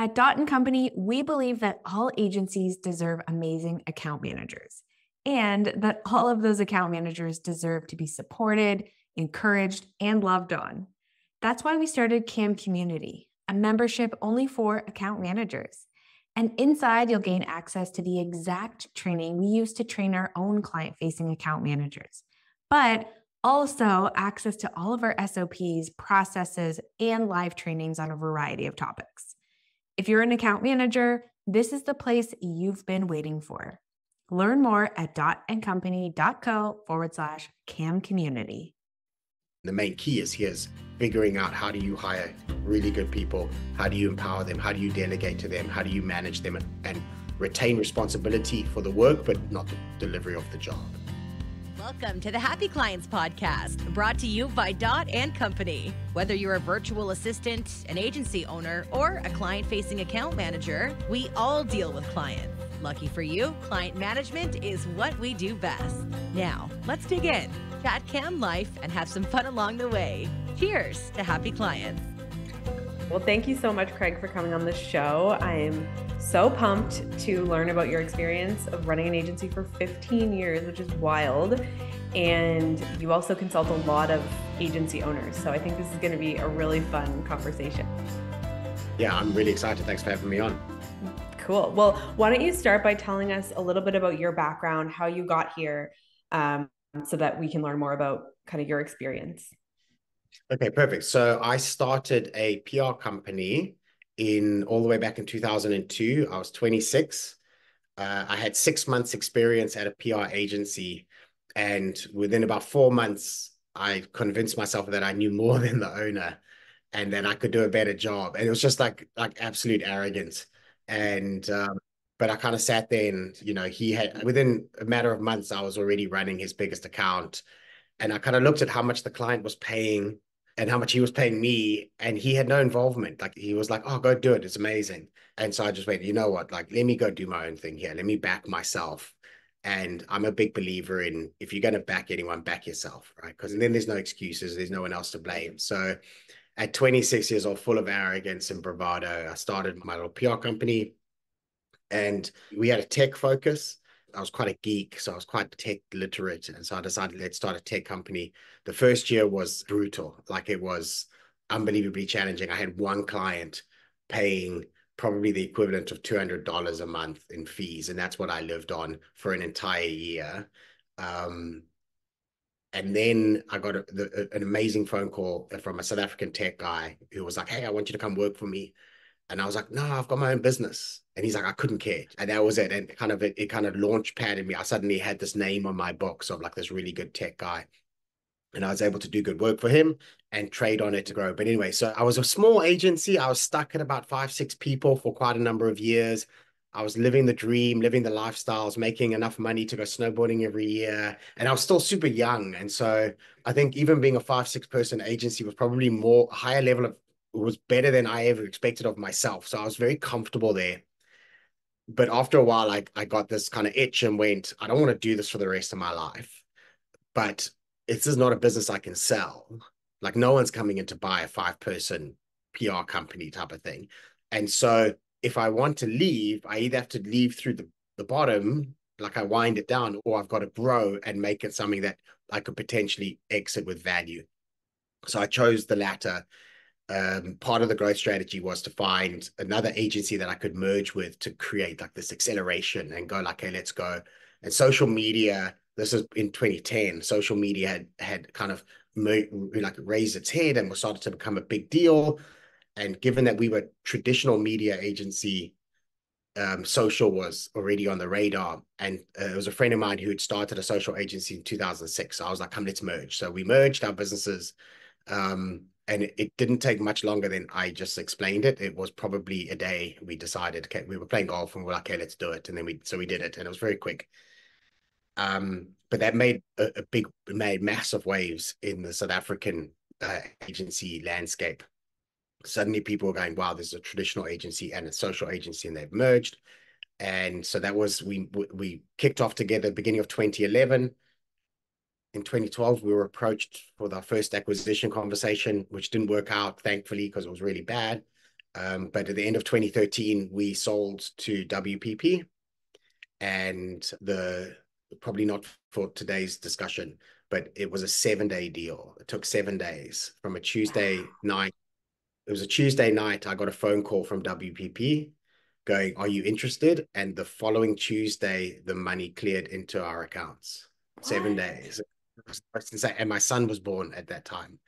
At Dot and Company, we believe that all agencies deserve amazing account managers and that all of those account managers deserve to be supported, encouraged, and loved on. That's why we started CAM Community, a membership only for account managers. And inside, you'll gain access to the exact training we use to train our own client-facing account managers, but also access to all of our SOPs, processes, and live trainings on a variety of topics. If you're an account manager, this is the place you've been waiting for. Learn more at dotandcompany.co/CAM community. The main key is figuring out how do you hire really good people? How do you empower them? How do you delegate to them? How do you manage them and retain responsibility for the work, but not the delivery of the job? Welcome to the Happy Clients Podcast, brought to you by Dot and Company. Whether you're a virtual assistant, an agency owner, or a client-facing account manager, we all deal with clients. Lucky for you, client management is what we do best. Now, let's dig in, chat cam life, and have some fun along the way. Cheers to happy clients. Well, thank you so much, Craig, for coming on the show. I am so pumped to learn about your experience of running an agency for 15 years, which is wild. And you also consult a lot of agency owners. So I think this is going to be a really fun conversation. Yeah, I'm really excited. Thanks for having me on. Cool. Well, why don't you start by telling us a little bit about your background, how you got here, so that we can learn more about kind of your experience. Okay, perfect. So I started a PR company all the way back in 2002. I was 26. I had 6 months experience at a PR agency. And within about 4 months, I convinced myself that I knew more than the owner and that I could do a better job. And it was just like absolute arrogance. And, but I kind of sat there and, within a matter of months, I was already running his biggest account. And I kind of looked at how much the client was paying and how much he was paying me, and he had no involvement. Like, he was like, oh, go do it. It's amazing. And so I just went, you know what? Like, let me go do my own thing here. Let me back myself. And I'm a big believer in, if you're going to back anyone, back yourself, right? Because then there's no excuses. There's no one else to blame. So at 26 years old, full of arrogance and bravado, I started my little PR company, and we had a tech focus. I was quite a geek, so I was quite tech literate. And so I decided, let's start a tech company. The first year was brutal. Like, it was unbelievably challenging. I had one client paying probably the equivalent of $200 a month in fees. And that's what I lived on for an entire year. And then I got an amazing phone call from a South African tech guy who was like, hey, I want you to come work for me. And I was like, no, I've got my own business. And he's like, I couldn't care. And that was it. And it kind of launch padded me. I suddenly had this name on my books of like this really good tech guy. And I was able to do good work for him and trade on it to grow. But anyway, so I was a small agency. I was stuck at about 5-6 people for quite a number of years. I was living the dream, living the lifestyles, making enough money to go snowboarding every year. And I was still super young. And so I think even being a 5-6 person agency was probably a higher level of, was better than I ever expected of myself. So I was very comfortable there. But after a while, I got this kind of itch and went, I don't want to do this for the rest of my life. But this is not a business I can sell. Like, no one's coming in to buy a 5-person PR company type of thing. And so if I want to leave, I either have to leave through the bottom, like I wind it down, or I've got to grow and make it something that I could potentially exit with value. So I chose the latter. Part of the growth strategy was to find another agency that I could merge with to create like this acceleration and go like, hey, let's go. And social media, this is in 2010, social media had kind of like raised its head and was started to become a big deal. And given that we were traditional media agency, social was already on the radar. And it was a friend of mine who had started a social agency in 2006. So I was like, come, let's merge. So we merged our businesses. And it didn't take much longer than I just explained it. It was probably a day we decided, okay, we were playing golf and we're like, okay, let's do it. And then we did it, and it was very quick. But that made massive waves in the South African agency landscape. Suddenly people were going, wow, there's a traditional agency and a social agency, and they've merged. And so that was, we kicked off together beginning of 2011. In 2012, we were approached for our first acquisition conversation, which didn't work out, thankfully, because it was really bad. But at the end of 2013, we sold to WPP, and probably not for today's discussion, but it was a 7-day deal. It took 7 days from a Tuesday night. It was a Tuesday night. I got a phone call from WPP going, "Are you interested?" And the following Tuesday, the money cleared into our accounts. What? 7 days. And my son was born at that time.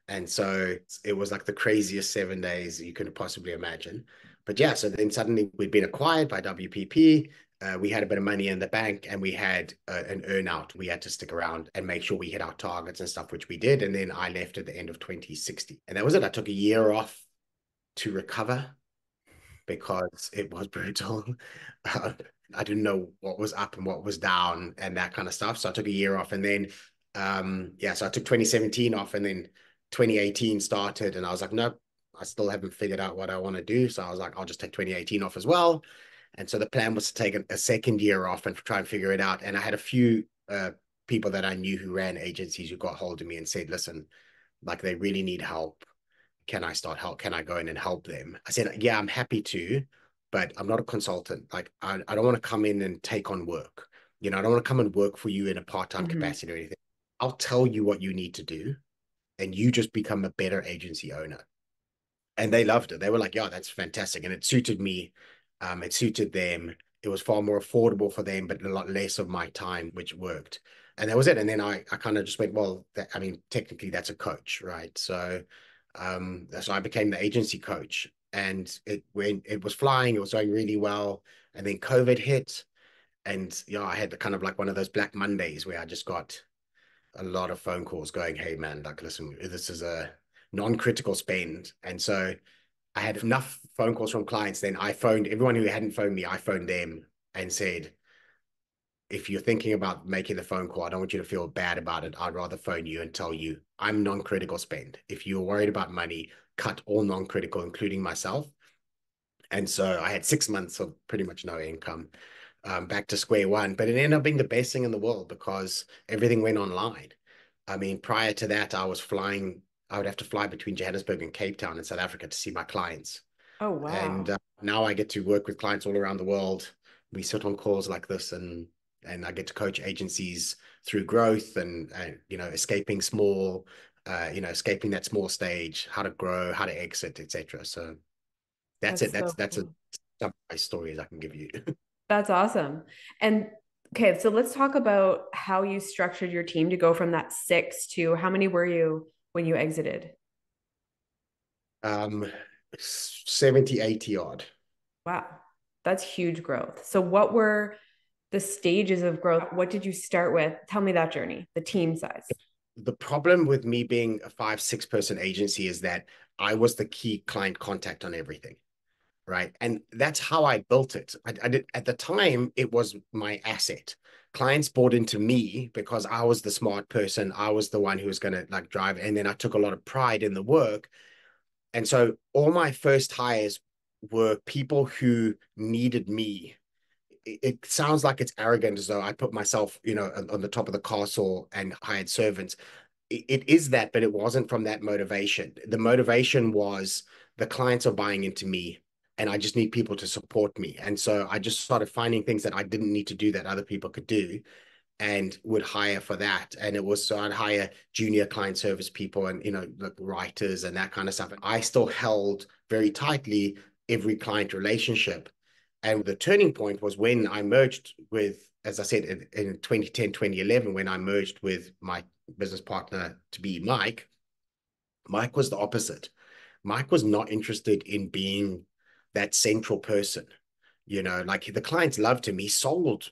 And so it was like the craziest 7 days you could possibly imagine. But yeah, so then suddenly we'd been acquired by WPP. We had a bit of money in the bank, and we had an earn-out. We had to stick around and make sure we hit our targets and stuff, which we did. And then I left at the end of 2016. And that was it. I took a year off to recover because it was brutal. I didn't know what was up and what was down and that kind of stuff. So I took a year off, and then, so I took 2017 off, and then 2018 started, and I was like, nope, I still haven't figured out what I want to do. So I was like, I'll just take 2018 off as well. And so the plan was to take a second year off and try and figure it out. And I had a few people that I knew who ran agencies who got hold of me and said, listen, like, they really need help. Can I go in and help them? I said, yeah, I'm happy to, but I'm not a consultant. Like, I don't want to come in and take on work. I don't want to come and work for you in a part-time capacity or anything. I'll tell you what you need to do, and you just become a better agency owner. And they loved it. They were like, yeah, that's fantastic. And it suited me. It suited them. It was far more affordable for them, but a lot less of my time, which worked. And that was it. And then I kind of just went, well, technically that's a coach, right? So I became the agency coach, and when it was flying, it was going really well. And then COVID hit, and I had kind of like one of those Black Mondays where I just got a lot of phone calls going, hey man, like, listen, this is a non-critical spend. And so I had enough phone calls from clients. Then I phoned everyone who hadn't phoned me. I phoned them and said, if you're thinking about making the phone call, I don't want you to feel bad about it. I'd rather phone you and tell you I'm non-critical spend. If you're worried about money, cut all non-critical, including myself. And so I had 6 months of pretty much no income, back to square one. But it ended up being the best thing in the world because everything went online. I mean, prior to that, I would have to fly between Johannesburg and Cape Town in South Africa to see my clients. Oh, wow. And now I get to work with clients all around the world. We sit on calls like this, and I get to coach agencies through growth and escaping escaping that small stage, how to grow, how to exit, etc. So that's it. That's cool. Some of my stories I can give you. That's awesome. And okay, so let's talk about how you structured your team to go from that 6 to how many were you when you exited? 70, 80 odd. Wow. That's huge growth. So what were the stages of growth? What did you start with? Tell me that journey, the team size. The problem with me being a 5-6 person agency is that I was the key client contact on everything. Right. And that's how I built it. I did at the time, it was my asset. Clients bought into me because I was the smart person. I was the one who was going to like drive. And then I took a lot of pride in the work. And so all my first hires were people who needed me. It sounds like it's arrogant, as though I put myself, on the top of the castle and hired servants. It is that, but it wasn't from that motivation. The motivation was the clients are buying into me, and I just need people to support me. And so I just started finding things that I didn't need to do that other people could do, and would hire for that. And it was, so I'd hire junior client service people and, like writers and that kind of stuff. And I still held very tightly every client relationship. And the turning point was when I merged with, as I said, in 2010, 2011, when I merged with my business partner to be Mike. Mike was the opposite. Mike was not interested in being that central person. Like, the clients loved him. He sold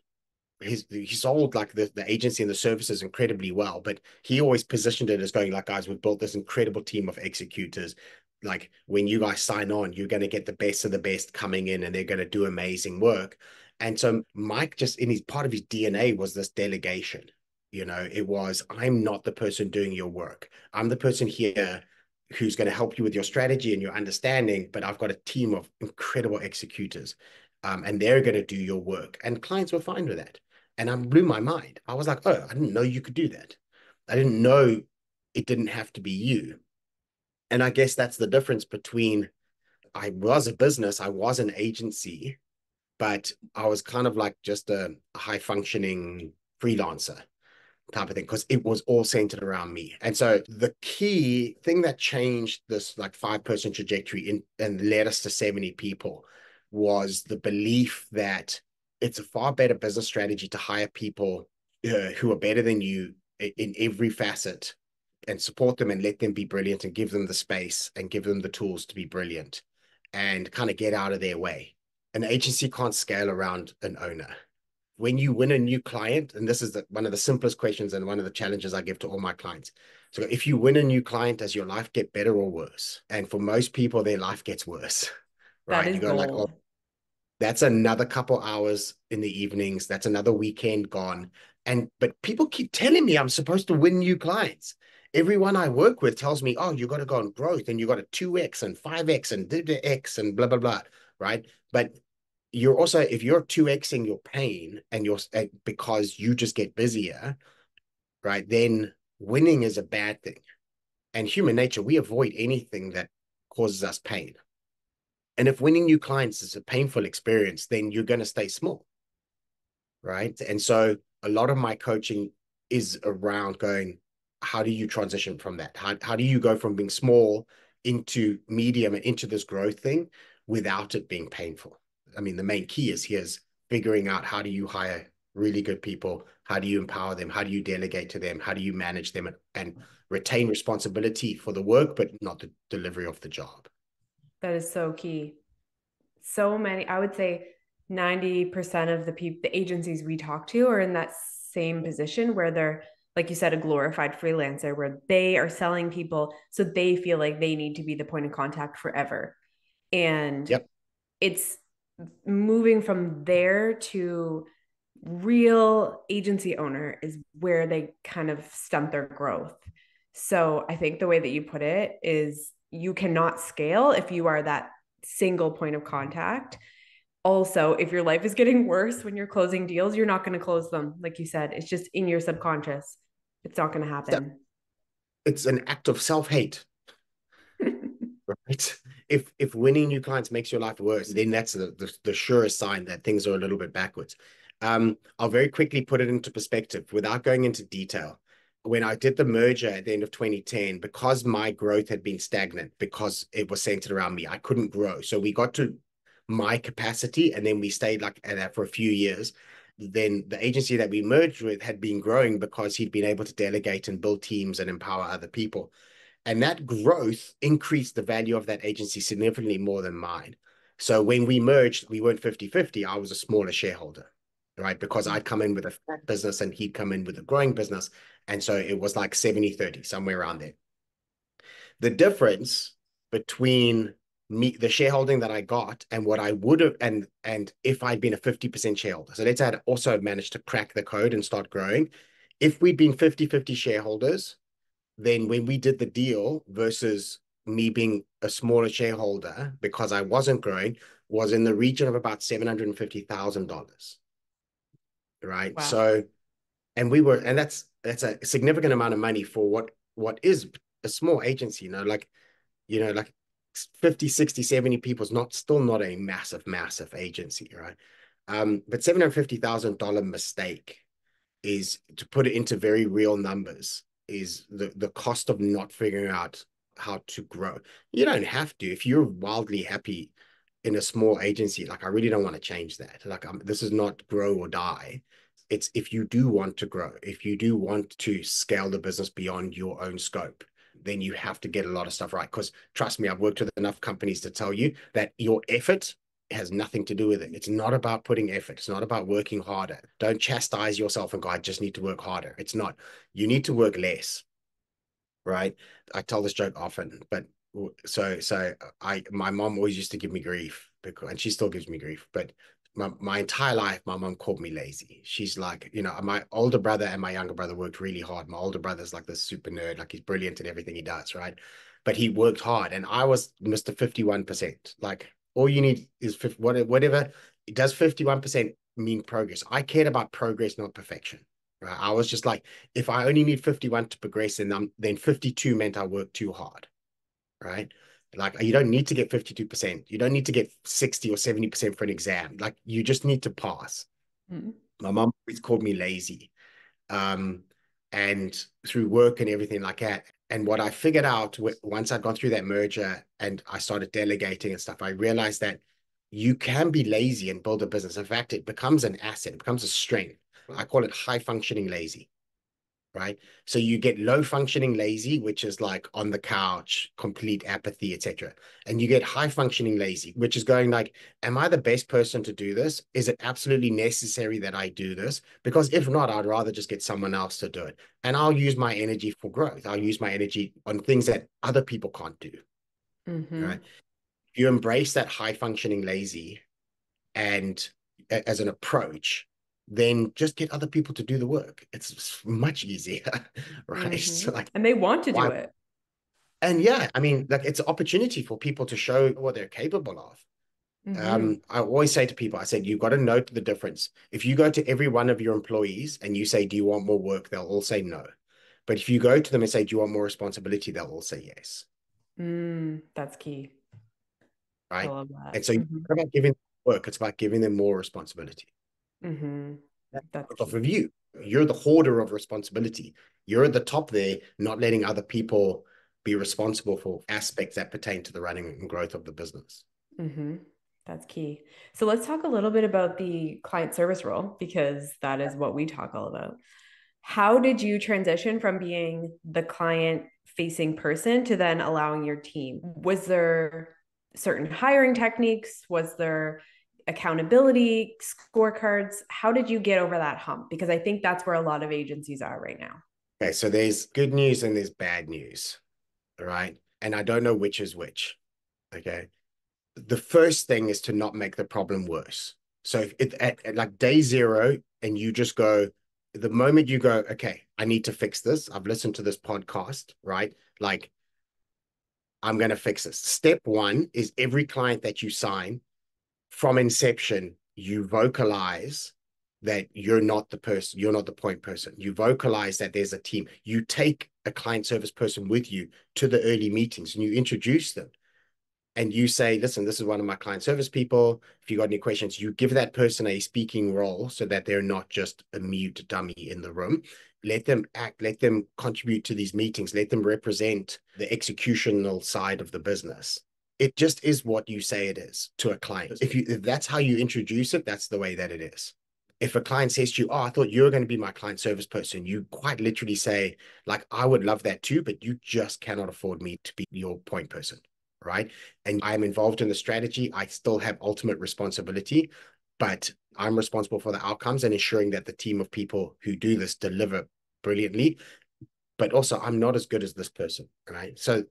like the agency and the services incredibly well, but he always positioned it as going like, guys, we've built this incredible team of executors. Like, when you guys sign on, you're going to get the best of the best coming in, and they're going to do amazing work. And so Mike, just in his part of his DNA, was this delegation. It was, I'm not the person doing your work. I'm the person here who's going to help you with your strategy and your understanding, but I've got a team of incredible executors, and they're going to do your work. And clients were fine with that. And I blew my mind. I was like, oh, I didn't know you could do that. I didn't know it didn't have to be you. And I guess that's the difference between I was a business, I was an agency, but I was kind of like just a high functioning freelancer type of thing, because it was all centered around me. And so the key thing that changed this like 5-person trajectory and led us to 70 people was the belief that it's a far better business strategy to hire people who are better than you in every facet, and support them and let them be brilliant and give them the space and give them the tools to be brilliant, and kind of get out of their way. An agency can't scale around an owner. When you win a new client, and this is one of the simplest questions and one of the challenges I give to all my clients. So if you win a new client, does your life get better or worse? And for most people, their life gets worse, That right? is You go like, oh, gold. that's another couple hours in the evenings. That's another weekend gone. But people keep telling me I'm supposed to win new clients. Everyone I work with tells me, oh, you got to go on growth and you got a 2x and 5x and x and blah, blah, blah. Right. But you're also, if you're 2xing your pain and because you just get busier, right, then winning is a bad thing. And human nature, we avoid anything that causes us pain. And if winning new clients is a painful experience, then you're going to stay small, right? And so a lot of my coaching is around going, how do you transition from that? How do you go from being small into medium and into this growth thing without it being painful? I mean, the main key is figuring out, how do you hire really good people? How do you empower them? How do you delegate to them? How do you manage them and retain responsibility for the work, but not the delivery of the job? That is so key. So many, I would say 90% of the agencies we talk to are in that same position where they're, like you said, a glorified freelancer, where they are selling people so they feel like they need to be the point of contact forever. And Yep. it's moving from there to real agency owner is where they kind of stunt their growth. So I think the way that you put it is, you cannot scale if you are that single point of contact. Also, if your life is getting worse when you're closing deals, you're not going to close them. Like you said, it's just in your subconscious. It's not going to happen. It's an act of self-hate. Right? If winning new clients makes your life worse, then that's the surest sign that things are a little bit backwards. I'll very quickly put it into perspective without going into detail. When I did the merger at the end of 2010, because my growth had been stagnant, because it was centered around me, I couldn't grow. So we got to my capacity, and then we stayed like at that for a few years. Then the agency that we merged with had been growing because he'd been able to delegate and build teams and empower other people. And that growth increased the value of that agency significantly more than mine. So when we merged, we weren't 50-50. I was a smaller shareholder, right? Because I'd come in with a fat business and he'd come in with a growing business. And so it was like 70-30, somewhere around there. The difference between me, the shareholding that I got, and what I would have, and if I'd been a 50% shareholder. So let's say I'd also managed to crack the code and start growing. If we'd been 50-50 shareholders, then when we did the deal versus me being a smaller shareholder because I wasn't growing, was in the region of about $750,000. Right. Wow. So, and that's a significant amount of money for what is a small agency, like 50, 60, 70 people is still not a massive agency, right? But $750,000 mistake is, to put it into very real numbers, is the cost of not figuring out how to grow. You don't have to. If you're wildly happy in a small agency, like, I really don't want to change that. Like, this is not grow or die. It's, if you do want to grow, if you do want to scale the business beyond your own scope, then you have to get a lot of stuff right. Because trust me, I've worked with enough companies to tell you that your effort has nothing to do with it. It's not about putting effort. It's not about working harder. Don't chastise yourself and go, I just need to work harder. It's not. You need to work less, right? I tell this joke often, but my mom always used to give me grief, and she still gives me grief, but my entire life, my mom called me lazy. She's like, my older brother and my younger brother worked really hard. My older brother's like this super nerd, like he's brilliant at everything he does, right? But he worked hard, and I was Mr. 51%. Like, all you need is whatever. It does 51% mean progress? I cared about progress, not perfection. Right? I was just like, if I only need 51 to progress, then 52 meant I worked too hard. Right. Like, you don't need to get 52%. You don't need to get 60 or 70% for an exam. Like, you just need to pass. Mm. My mom always called me lazy. And through work and everything like that. And what I figured out once I got through that merger and I started delegating and stuff, I realized that you can be lazy and build a business. In fact, it becomes an asset, it becomes a strength. I call it high functioning lazy. Right. So you get low functioning lazy, which is like on the couch, complete apathy, etc. And you get high functioning lazy, which is going like, am I the best person to do this? Is it absolutely necessary that I do this? Because if not, I'd rather just get someone else to do it. And I'll use my energy for growth. I'll use my energy on things that other people can't do. Right. If you embrace that high functioning lazy and as an approach, then just get other people to do the work. It's much easier, right? So like, and they want to do it. And yeah, I mean, like, it's an opportunity for people to show what they're capable of. I always say to people, I said, you've got to note the difference. If you go to every one of your employees and you say, do you want more work? They'll all say no. But if you go to them and say, do you want more responsibility? They'll all say yes. That's key. Right. I love that. And so it's not about giving them work, it's about giving them more responsibility. That's off of you. You're the hoarder of responsibility. You're at the top there, not letting other people be responsible for aspects that pertain to the running and growth of the business. That's key. So let's talk a little bit about the client service role, because that is what we talk all about. How did you transition from being the client facing person to then allowing your team? Was there certain hiring techniques? Was there accountability scorecards? How did you get over that hump? Because I think that's where a lot of agencies are right now. Okay, so there's good news and there's bad news, right? And I don't know which is which, okay? The first thing is to not make the problem worse. So if at like day zero and you just go, the moment you go, okay, I need to fix this. I've listened to this podcast, right? Like, I'm going to fix this. Step one is every client that you sign from inception, you vocalize that you're not the person, you're not the point person. You vocalize that there's a team. You take a client service person with you to the early meetings and you introduce them. And you say, listen, this is one of my client service people. If you got any questions, you give that person a speaking role so that they're not just a mute dummy in the room. Let them act, let them contribute to these meetings, let them represent the executional side of the business. It just is what you say it is to a client. If that's how you introduce it, that's the way that it is. If a client says to you, oh, I thought you were going to be my client service person, you quite literally say, like, I would love that too, but you just cannot afford me to be your point person. Right. And I'm involved in the strategy. I still have ultimate responsibility, but I'm responsible for the outcomes and ensuring that the team of people who do this deliver brilliantly. But also, I'm not as good as this person. Right. So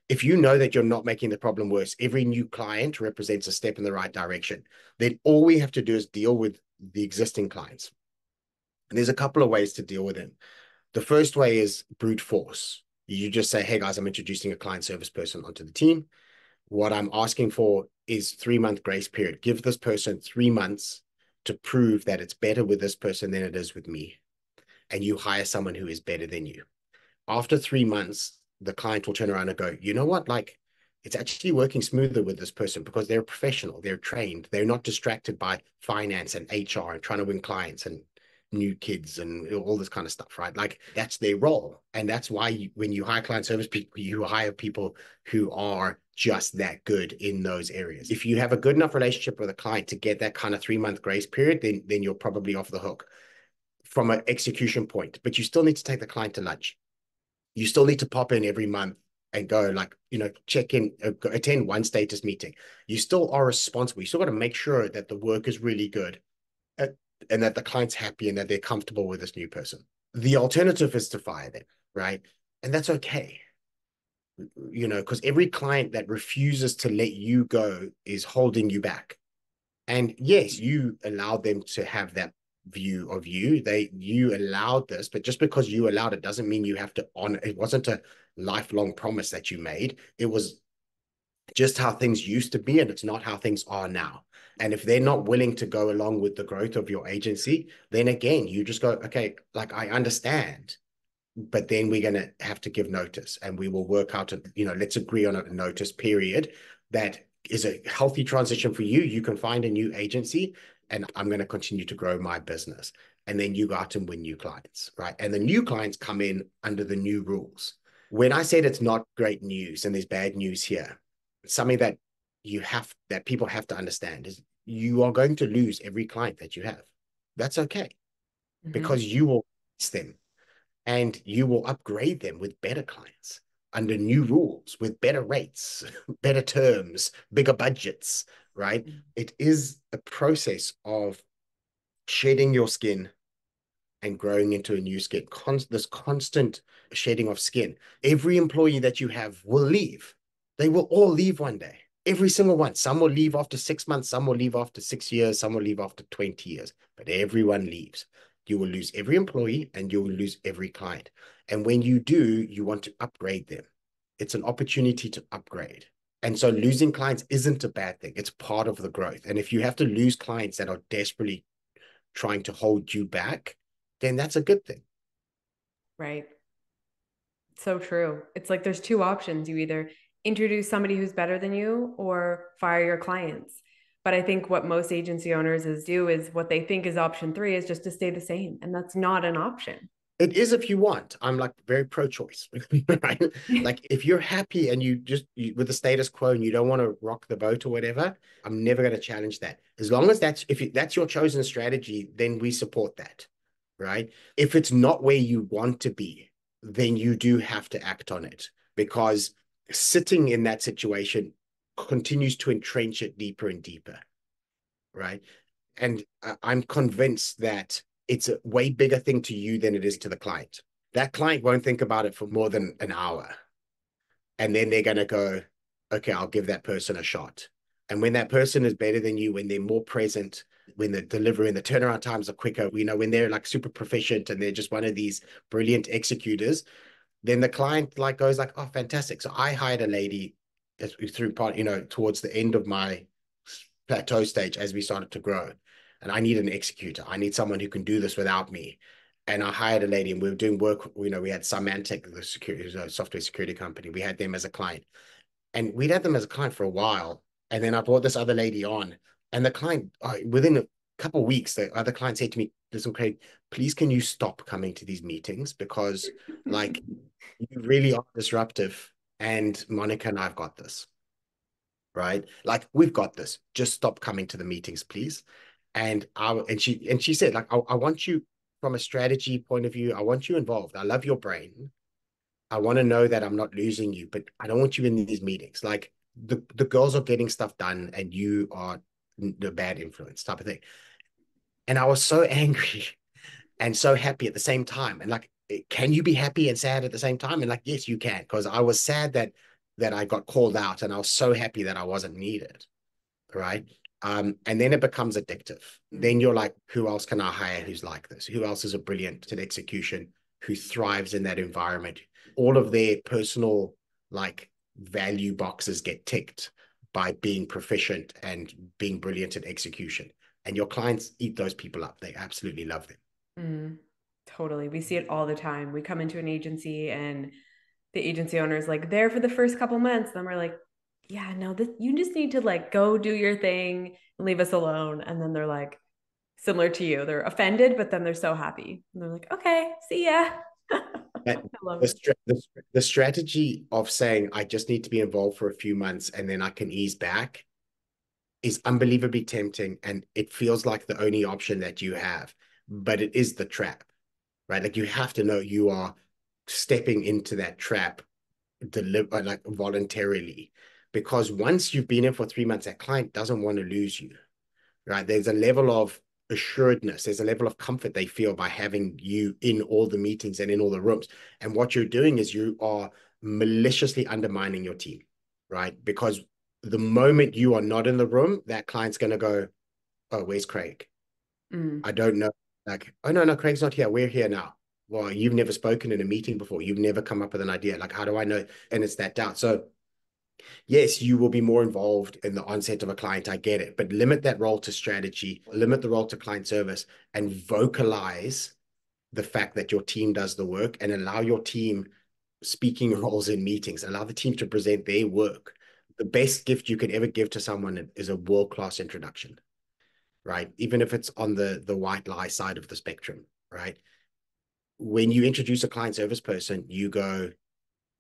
if you know that you're not making the problem worse, every new client represents a step in the right direction. Then all we have to do is deal with the existing clients. And there's a couple of ways to deal with them. The first way is brute force. You just say, hey, guys, I'm introducing a client service person onto the team. What I'm asking for is 3-month grace period. Give this person 3 months to prove that it's better with this person than it is with me. And you hire someone who is better than you. After 3 months, the client will turn around and go, you know what? Like, it's actually working smoother with this person because they're professional, they're trained, they're not distracted by finance and HR and trying to win clients and new kids and all this kind of stuff, right? Like, that's their role. And that's why when you hire client service people, you hire people who are just that good in those areas. If you have a good enough relationship with a client to get that kind of 3-month grace period, then you're probably off the hook from an execution point. But you still need to take the client to lunch. You still need to pop in every month and go, like, check in, attend one status meeting. You still are responsible. You still got to make sure that the work is really good and that the client's happy and that they're comfortable with this new person. The alternative is to fire them, right? And that's okay. Because every client that refuses to let you go is holding you back. And yes, you allowed them to have that view of you. You allowed this, but just because you allowed it doesn't mean you have to honor. It wasn't a lifelong promise that you made. It was just how things used to be, and it's not how things are now. And if they're not willing to go along with the growth of your agency, then again, you just go, okay, like, I understand, but then we're going to have to give notice, and we will work out, let's agree on a notice period that is a healthy transition for you. You can find a new agency, and I'm going to continue to grow my business. And then you go out and win new clients, right? And the new clients come in under the new rules. When I said it's not great news and there's bad news here, something that people have to understand is you are going to lose every client that you have. That's okay, because you will fix them, and you will upgrade them with better clients under new rules, with better rates, better terms, bigger budgets, right? It is a process of shedding your skin and growing into a new skin, this constant shedding of skin. Every employee that you have will leave. They will all leave one day. Every single one. Some will leave after 6 months, some will leave after 6 years, some will leave after 20 years, but everyone leaves. You will lose every employee and you will lose every client. And when you do, you want to upgrade them. It's an opportunity to upgrade. And so losing clients isn't a bad thing. It's part of the growth. And if you have to lose clients that are desperately trying to hold you back, then that's a good thing. Right. So true. It's like there's two options. You either introduce somebody who's better than you or fire your clients. But I think what most agency owners do is what they think is option 3 is just to stay the same. And that's not an option. It is if you want. I'm like very pro-choice, right? Like if you're happy and with the status quo and you don't want to rock the boat or whatever, I'm never going to challenge that. As long as that's your chosen strategy, then we support that, right? If it's not where you want to be, then you do have to act on it, because sitting in that situation continues to entrench it deeper and deeper, right? And I'm convinced that it's a way bigger thing to you than it is to the client. That client won't think about it for more than an hour. And then they're going to go, okay, I'll give that person a shot. And when that person is better than you, when they're more present, when the delivery and the turnaround times are quicker, when they're like super proficient and they're just one of these brilliant executors, then the client goes like, oh, fantastic. So I hired a lady towards the end of my plateau stage as we started to grow. And I need an executor. I need someone who can do this without me. And I hired a lady, and we were doing work. We had Symantec, the software security company. We had them as a client. And we'd had them as a client for a while. And then I brought this other lady on. And the client, within a couple of weeks, the other client said to me, listen, Craig, please can you stop coming to these meetings? Because you really are disruptive. And Monica and I've got this, right? Like, we've got this. Just stop coming to the meetings, please. And she said, I want you, from a strategy point of view, I want you involved. I love your brain. I want to know that I'm not losing you, but I don't want you in these meetings. Like, the girls are getting stuff done and you are the bad influence type of thing. And I was so angry and so happy at the same time. And can you be happy and sad at the same time? And yes, you can, because I was sad that I got called out, and I was so happy that I wasn't needed, right? And then it becomes addictive. Then you're like, who else can I hire who's like this? Who else is a brilliant at execution, who thrives in that environment? All of their personal value boxes get ticked by being proficient and being brilliant at execution. And your clients eat those people up. They absolutely love them. Totally. We see it all the time. We come into an agency and the agency owner is there for the first couple months. Then we're like, yeah, no, you just need to go do your thing and leave us alone. And then they're similar to you. They're offended, but then they're so happy. And they're like, okay, see ya. The strategy of saying, I just need to be involved for a few months and then I can ease back, is unbelievably tempting. And it feels like the only option that you have, but it is the trap, right? You have to know you are stepping into that trap voluntarily. Because once you've been in for 3 months, that client doesn't want to lose you, right? There's a level of assuredness. There's a level of comfort they feel by having you in all the meetings and in all the rooms. And what you're doing is you are maliciously undermining your team, right? Because the moment you are not in the room, that client's going to go, oh, where's Craig? I don't know. Oh, no, Craig's not here. We're here now. Well, you've never spoken in a meeting before. You've never come up with an idea. How do I know? And it's that doubt. So yes, you will be more involved in the onset of a client. I get it. But limit that role to strategy, limit the role to client service, and vocalize the fact that your team does the work and allow your team speaking roles in meetings, allow the team to present their work. The best gift you could ever give to someone is a world-class introduction, right? Even if it's on the white lie side of the spectrum, right? When you introduce a client service person, you go,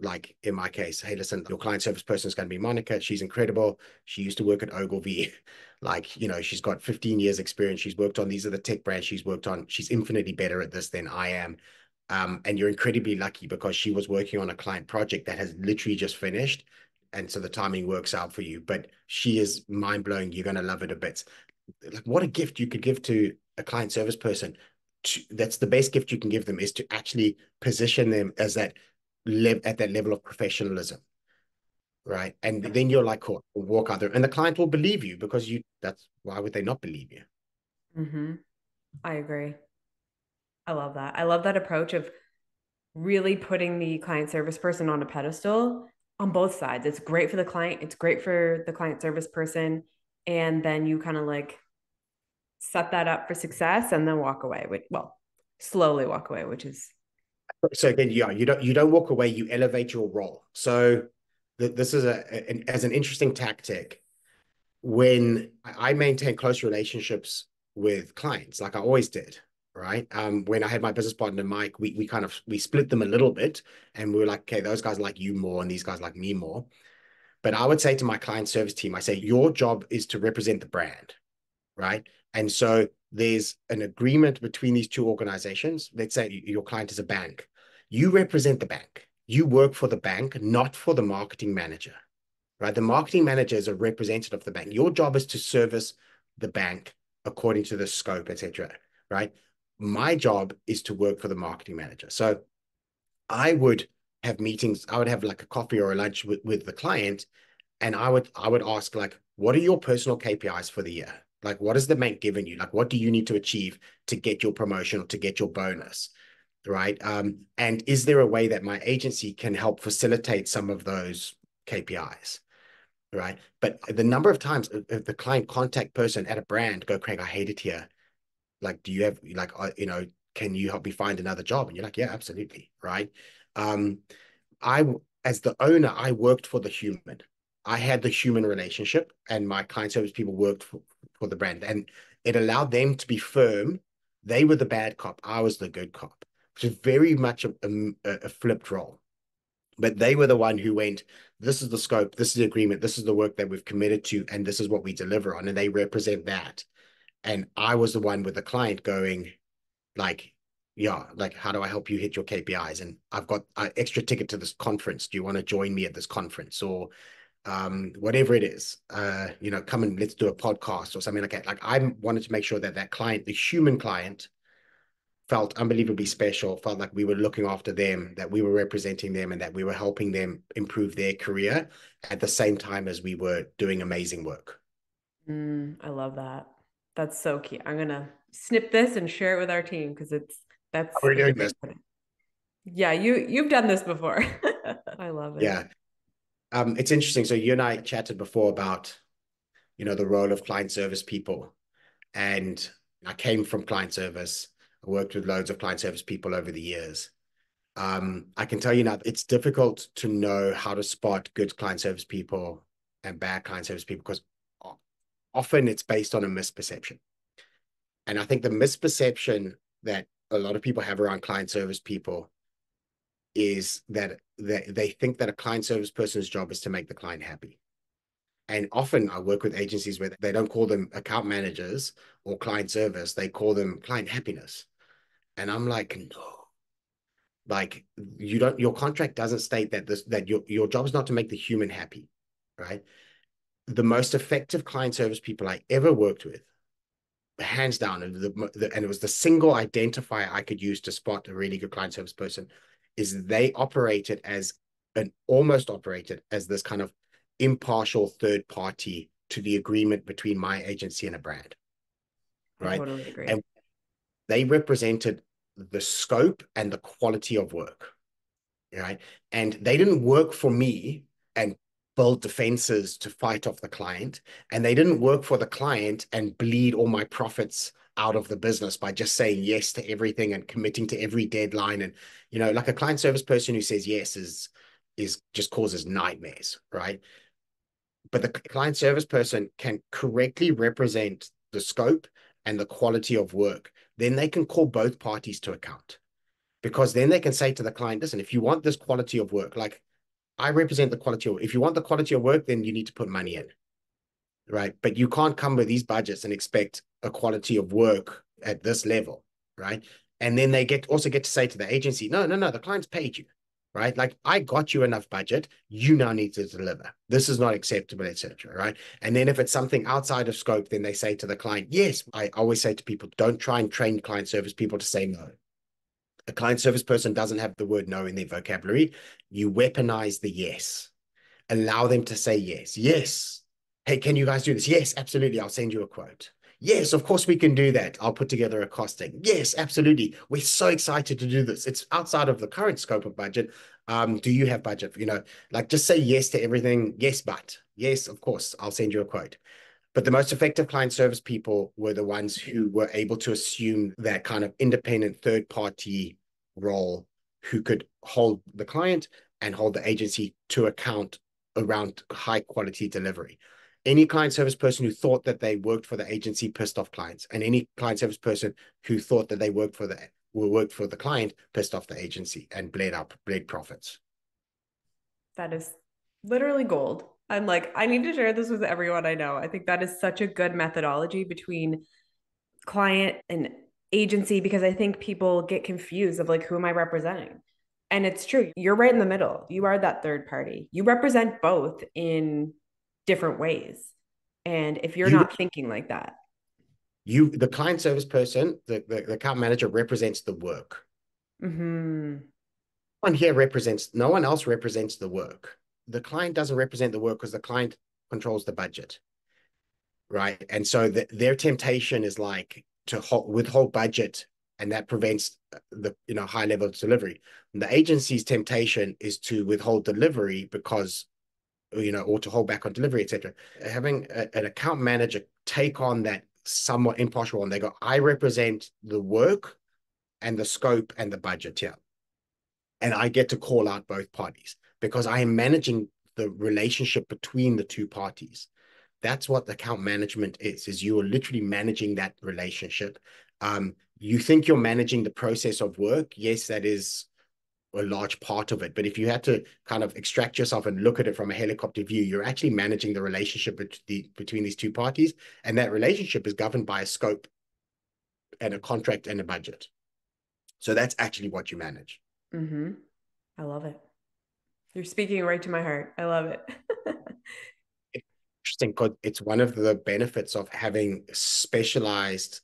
like in my case, hey, listen, your client service person is going to be Monica. She's incredible. She used to work at Ogilvy. Like, you know, she's got 15 years experience. She's worked on, these are the tech brands she's worked on. She's infinitely better at this than I am. And you're incredibly lucky because she was working on a client project that has literally just finished. And so the timing works out for you, but she is mind blowing. You're going to love it a bit. Like, what a gift you could give to a client service person. That's the best gift you can give them, is to actually position them as that at that level of professionalism, right? And then you're like, cool, walk out there, and the client will believe you because that's why would they not believe you? Mm-hmm. I agree. I love that. I love that approach of really putting the client service person on a pedestal on both sides. It's great for the client. It's great for the client service person. And then you kind of like set that up for success and then walk away with, well, slowly walk away, which is. So again, yeah, you don't walk away, you elevate your role. So this is as an interesting tactic. When I maintain close relationships with clients, like I always did, right? When I had my business partner, Mike, we split them a little bit, and we were like, okay, those guys like you more and these guys like me more. But I would say to my client service team, I say, your job is to represent the brand, right? And so there's an agreement between these two organizations. Let's say your client is a bank. You represent the bank. You work for the bank, not for the marketing manager, right? The marketing manager is a representative of the bank. Your job is to service the bank according to the scope, etc., right? My job is to work for the marketing manager. So I would have meetings. I would have like a coffee or a lunch with the client, and I would ask, like, what are your personal KPIs for the year? Like, what has the bank given you? Like, what do you need to achieve to get your promotion or to get your bonus, right? And is there a way that my agency can help facilitate some of those KPIs, right? But the number of times if the client contact person at a brand go, Craig, I hate it here. Like, do you have, like, you know, can you help me find another job? And you're like, yeah, absolutely, right? I, as the owner, I worked for the human. I had the human relationship, and my client service people worked for the brand, and it allowed them to be firm. They were the bad cop. I was the good cop, which is very much a flipped role. But they were the one who went, this is the scope, this is the agreement, this is the work that we've committed to, and this is what we deliver on. And they represent that. And I was the one with the client going, like, yeah, like, how do I help you hit your KPIs? And I've got an extra ticket to this conference. Do you want to join me at this conference? Or whatever it is, you know, come and let's do a podcast or something like that. Like, I wanted to make sure that that client, the human client, felt unbelievably special, felt like we were looking after them, that we were representing them, and that we were helping them improve their career at the same time as we were doing amazing work. I love that. That's so key. I'm going to snip this and share it with our team because that's. We're doing this. Yeah, you've done this before. I love it. Yeah. It's interesting. So you and I chatted before about, you know, the role of client service people. And I came from client service. I worked with loads of client service people over the years. I can tell you now, it's difficult to know how to spot good client service people and bad client service people because often it's based on a misperception. And I think the misperception that a lot of people have around client service people is that they think that a client service person's job is to make the client happy. And often I work with agencies where they don't call them account managers or client service, they call them client happiness. And I'm like, no. Like, your contract doesn't state that your job is not to make the human happy, right? The most effective client service people I ever worked with, hands down, and it was the single identifier I could use to spot a really good client service person, is they almost operated as this kind of impartial third party to the agreement between my agency and a brand, right? I totally agree. And they represented the scope and the quality of work, right? And they didn't work for me and build defenses to fight off the client, and they didn't work for the client and bleed all my profits out of the business by just saying yes to everything and committing to every deadline. And, you know, like a client service person who says yes is just causes nightmares, right? But the client service person can correctly represent the scope and the quality of work. Then they can call both parties to account, because then they can say to the client, listen, if you want this quality of work, like I represent the quality of, if you want the quality of work, then you need to put money in, right? But you can't come with these budgets and expect a quality of work at this level, right? And then they also get to say to the agency, no, the client's paid you, right? Like, I got you enough budget, you now need to deliver. This is not acceptable, etc. Right? And then if it's something outside of scope, then they say to the client, yes. I always say to people, don't try and train client service people to say no. A client service person doesn't have the word no in their vocabulary. You weaponize the yes. Allow them to say yes. Yes. Hey, can you guys do this? Yes, absolutely. I'll send you a quote. Yes, of course we can do that. I'll put together a costing. Yes, absolutely. We're so excited to do this. It's outside of the current scope of budget. Do you have budget? You know, like, just say yes to everything. Yes, but yes, of course, I'll send you a quote. But the most effective client service people were the ones who were able to assume that kind of independent third-party role, who could hold the client and hold the agency to account around high-quality delivery. Any client service person who thought that they worked for the agency pissed off clients, and any client service person who thought that they worked for the client pissed off the agency and bled profits. That is literally gold. I'm like, I need to share this with everyone I know. I think that is such a good methodology between client and agency, because I think people get confused of like, who am I representing? And it's true. You're right in the middle. You are that third party. You represent both in different ways. And if you're not thinking like that, the client service person, the account manager, represents the work. mm-hmm. No one else represents the work. The client doesn't represent the work because the client controls the budget, right? And so their temptation is like to withhold budget, and that prevents the high level of delivery. And the agency's temptation is to withhold delivery because, or to hold back on delivery, etc. Having an account manager take on that somewhat impartial one, they go, I represent the work and the scope and the budget here. And I get to call out both parties because I am managing the relationship between the two parties. That's what account management is you are literally managing that relationship. You think you're managing the process of work. Yes, that is a large part of it. But if you had to kind of extract yourself and look at it from a helicopter view, you're actually managing the relationship between these two parties. And that relationship is governed by a scope and a contract and a budget. So that's actually what you manage. Mm-hmm. I love it. You're speaking right to my heart. I love it. Interesting, because it's one of the benefits of having specialized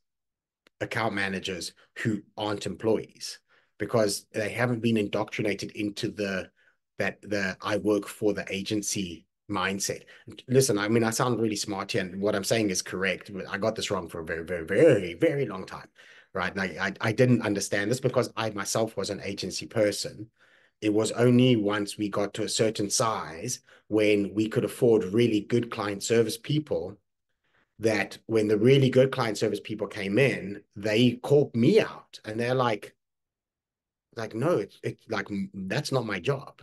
account managers who aren't employees, because they haven't been indoctrinated into the I work for the agency mindset. Listen, I mean, I sound really smart here, and what I'm saying is correct, but I got this wrong for a very, very, very, very long time, right? Like, I didn't understand this because I myself was an agency person. It was only once we got to a certain size when we could afford really good client service people that when the really good client service people came in, they called me out and they're like, no, it's like, that's not my job.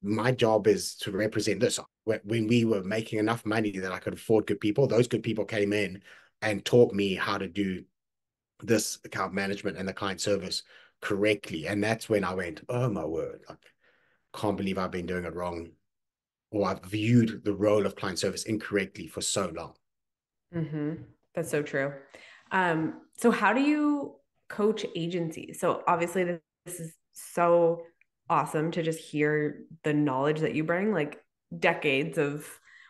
My job is to represent this. When we were making enough money that I could afford good people, those good people came in and taught me how to do this account management and the client service correctly. And that's when I went, oh my word, like, can't believe I've been doing it wrong, or I've viewed the role of client service incorrectly for so long. Mm-hmm. That's so true. So how do you coach agencies? So obviously this is so awesome to just hear the knowledge that you bring, like decades of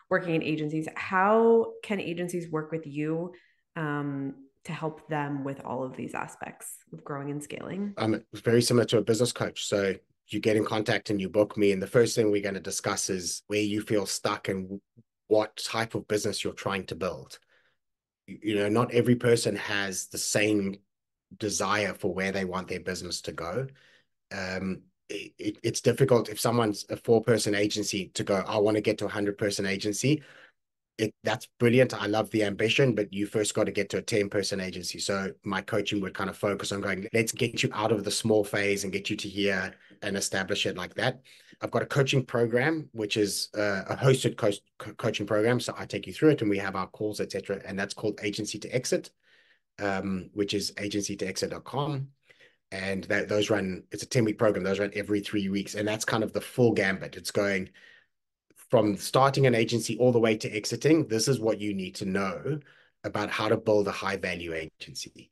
working in agencies. How can agencies work with you to help them with all of these aspects of growing and scaling? It's very similar to a business coach. So you get in contact and you book me, and the first thing we're going to discuss is where you feel stuck and what type of business you're trying to build. Not every person has the same desire for where they want their business to go. It's difficult if someone's a 4-person agency to go, I want to get to a 100-person agency. that's brilliant. I love the ambition, but you first got to get to a 10-person agency. So my coaching would kind of focus on going, let's get you out of the small phase and get you to here and establish it like that. I've got a coaching program, which is a hosted coaching program. So I take you through it and we have our calls, etc. And that's called Agency to Exit, which is agencytoexit.com. And those run, it's a 10-week program. Those run every 3 weeks. And that's kind of the full gambit. It's going from starting an agency all the way to exiting. This is what you need to know about how to build a high value agency.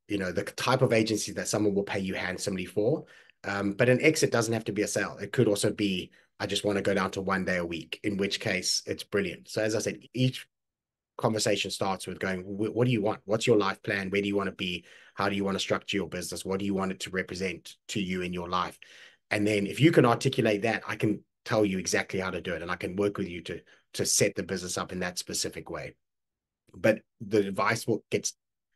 You know, the type of agency that someone will pay you handsomely for. But an exit doesn't have to be a sale. It could also be, I just want to go down to 1 day a week, in which case it's brilliant. So as I said, each conversation starts with going, what do you want? What's your life plan? Where do you want to be? How do you want to structure your business? What do you want it to represent to you in your life? And then if you can articulate that, I can tell you exactly how to do it. And I can work with you to set the business up in that specific way. But the advice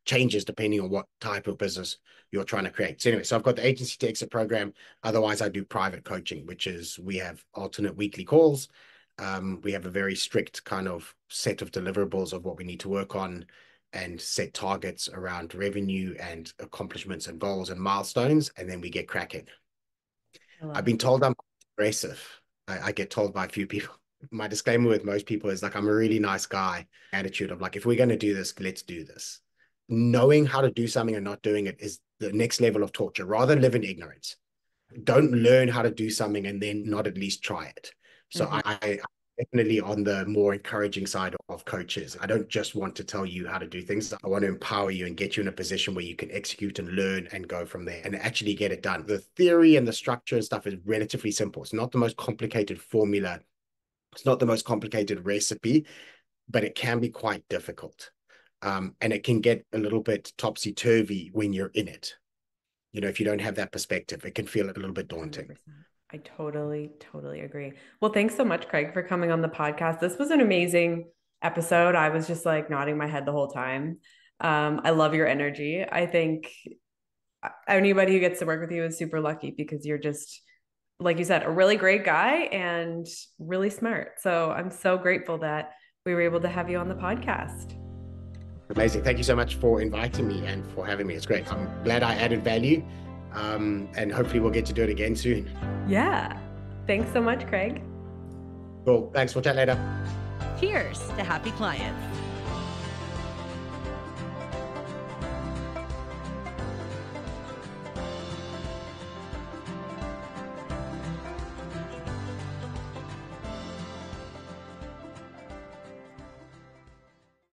changes depending on what type of business you're trying to create. So anyway, so I've got the Agency to Exit program. Otherwise, I do private coaching, which is we have alternate weekly calls. We have a very strict kind of set of deliverables of what we need to work on and set targets around revenue and accomplishments and goals and milestones. And then we get cracking. I've been told I'm aggressive. I get told by a few people. My disclaimer with most people is like, I'm a really nice guy. Attitude of like, if we're going to do this, let's do this. Knowing how to do something and not doing it is the next level of torture. Rather live in ignorance. Don't learn how to do something and then not at least try it. So I'm definitely on the more encouraging side of coaches. I don't just want to tell you how to do things. I want to empower you and get you in a position where you can execute and learn and go from there and actually get it done. The theory and the structure and stuff is relatively simple. It's not the most complicated formula. It's not the most complicated recipe, but it can be quite difficult. And it can get a little bit topsy-turvy when you're in it. You know, if you don't have that perspective, it can feel a little bit daunting. 100%. I totally agree. Well, thanks so much, Craig, for coming on the podcast. This was an amazing episode. I was just like nodding my head the whole time. I love your energy. I think anybody who gets to work with you is super lucky because you're just, like you said, a really great guy and really smart. So I'm so grateful that we were able to have you on the podcast. Amazing. Thank you so much for inviting me and for having me. It's great. I'm glad I added value. And hopefully we'll get to do it again soon. Yeah. Thanks so much, Craig. Cool. Thanks. We'll chat later. Cheers to happy clients.